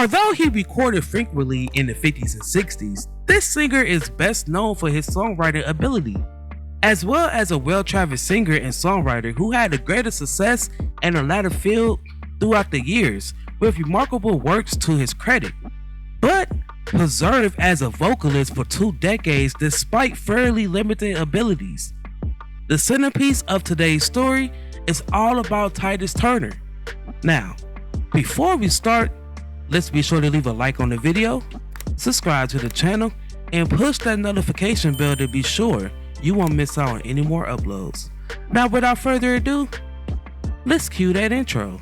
Although he recorded frequently in the 50s and 60s, this singer is best known for his songwriting ability, as well as a well-traveled singer and songwriter who had a greater success in the latter field throughout the years, with remarkable works to his credit, but preserved as a vocalist for 2 decades despite fairly limited abilities. The centerpiece of today's story is all about Titus Turner. Now, before we start, let's be sure to leave a like on the video, subscribe to the channel, and push that notification bell to be sure you won't miss out on any more uploads. Now, without further ado, let's cue that intro.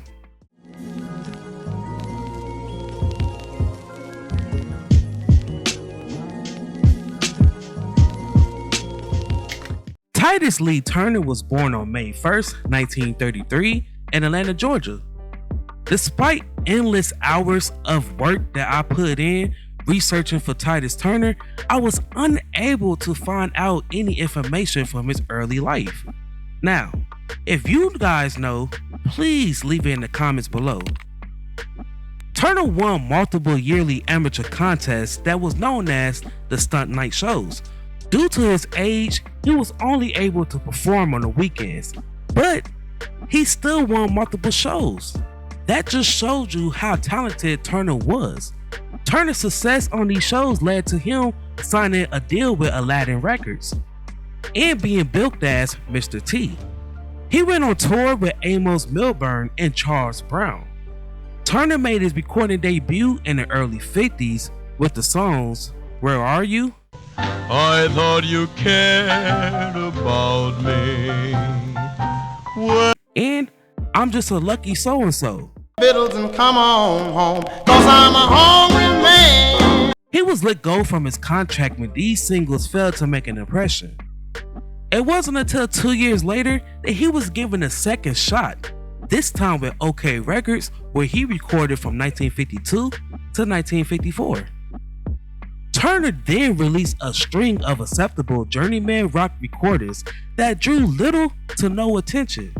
Titus Lee Turner was born on May 1st, 1933 in Atlanta, Georgia. Despite endless hours of work that I put in researching for Titus Turner, I was unable to find out any information from his early life. Now, if you guys know, please leave it in the comments below. Turner won multiple yearly amateur contests that was known as the Stunt Night Shows. Due to his age, he was only able to perform on the weekends, but he still won multiple shows. That just showed you how talented Turner was. Turner's success on these shows led to him signing a deal with Aladdin Records and being billed as Mr. T. He went on tour with Amos Milburn and Charles Brown. Turner made his recording debut in the early 50s with the songs Where Are You? I thought you cared about me. And I'm Just a Lucky So-and-So. And come on home, 'cause I'm a hungry man. He was let go from his contract when these singles failed to make an impression. It wasn't until 2 years later that he was given a second shot, this time with OK Records, where he recorded from 1952 to 1954. Turner then released a string of acceptable journeyman rock recordings that drew little to no attention.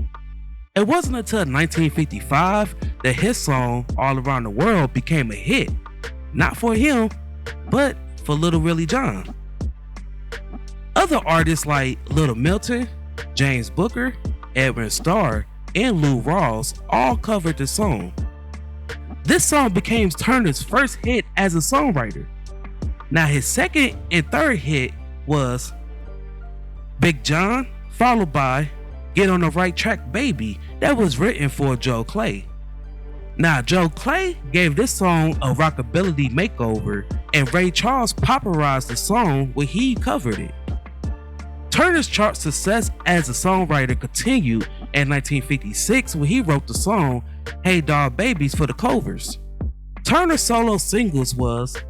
It wasn't until 1955 that his song All Around the World became a hit, not for him, but for Little Willie John. Other artists like Little Milton, James Booker, Edwin Starr, and Lou Rawls all covered the song. This song became Turner's first hit as a songwriter. Now his second and third hit was Big John, followed by Get on the Right Track Baby, that was written for Joe Clay. Now Joe Clay gave this song a rockabilly makeover, and Ray Charles popularized the song when he covered it. Turner's chart success as a songwriter continued in 1956 when he wrote the song Hey Dawg Babies for the Covers. Turner's solo singles was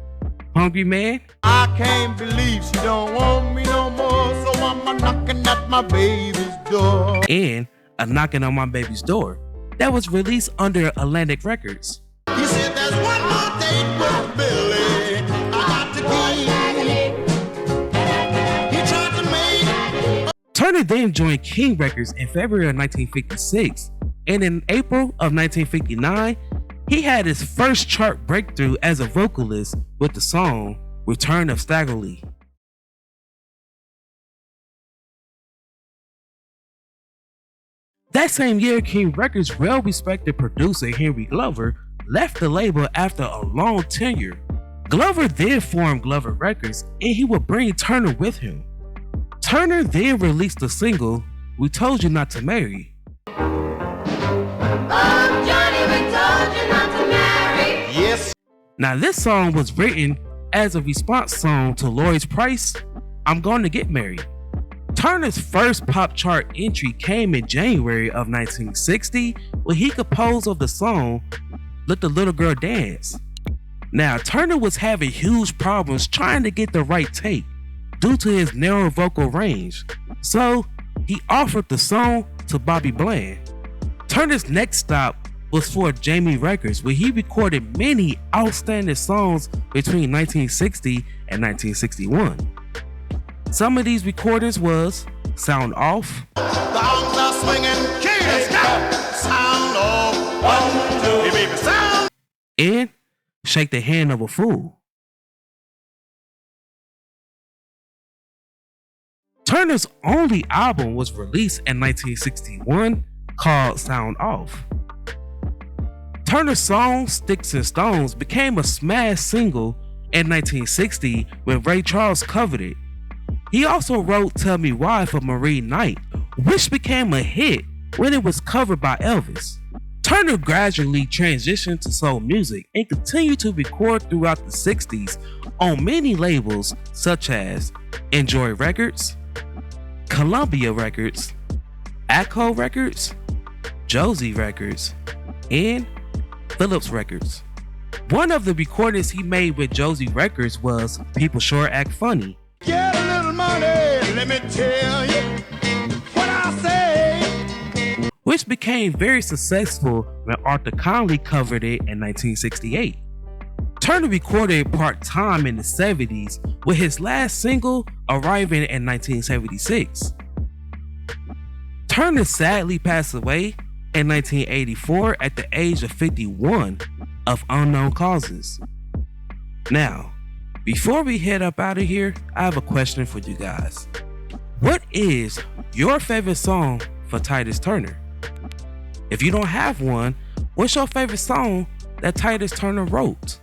Hungry Man, I can't believe she don't want me no more, so I'm knocking at my baby's door. and A Knocking on My Baby's Door, that was released under Atlantic Records. He said there's one more date with Billy I got to keep. He tried to make. Turner then joined King Records in February of 1956, and in April of 1959, he had his first chart breakthrough as a vocalist with the song Return of Stagger Lee. That same year, King Records' well-respected producer Henry Glover left the label after a long tenure. Glover then formed Glover Records, and he would bring Turner with him. Turner then released the single We Told You Not to Marry. Oh, Johnny, we told you not to marry. Yes. Now this song was written as a response song to Lloyd Price's I'm Going to Get Married. Turner's first pop chart entry came in January of 1960 when he composed of the song Let the Little Girl Dance. Now Turner was having huge problems trying to get the right take due to his narrow vocal range, so he offered the song to Bobby Bland. Turner's next stop was for Jamie Records, where he recorded many outstanding songs between 1960 and 1961. Some of these recordings was Sound Off, The arms are swinging, can't stop. Sound off, 1, 2, hey baby, sound. and Shake the Hand of a Fool. Turner's only album was released in 1961 called Sound Off. Turner's song Sticks and Stones became a smash single in 1960 when Ray Charles covered it. He also wrote Tell Me Why for Marie Knight, which became a hit when it was covered by Elvis. Turner gradually transitioned to soul music and continued to record throughout the 60s on many labels such as Enjoy Records, Columbia Records, Atco Records, Josie Records, and Phillips Records. One of the recordings he made with Josie Records was People Sure Act Funny. Get a little money, let me tell you what I say. Which became very successful when Arthur Conley covered it in 1968. Turner recorded part-time in the 70s, with his last single arriving in 1976. Turner sadly passed away in 1984 at the age of 51 of unknown causes. Now, before we head up out of here, I have a question for you guys. What is your favorite song for Titus Turner? If you don't have one, what's your favorite song that Titus Turner wrote?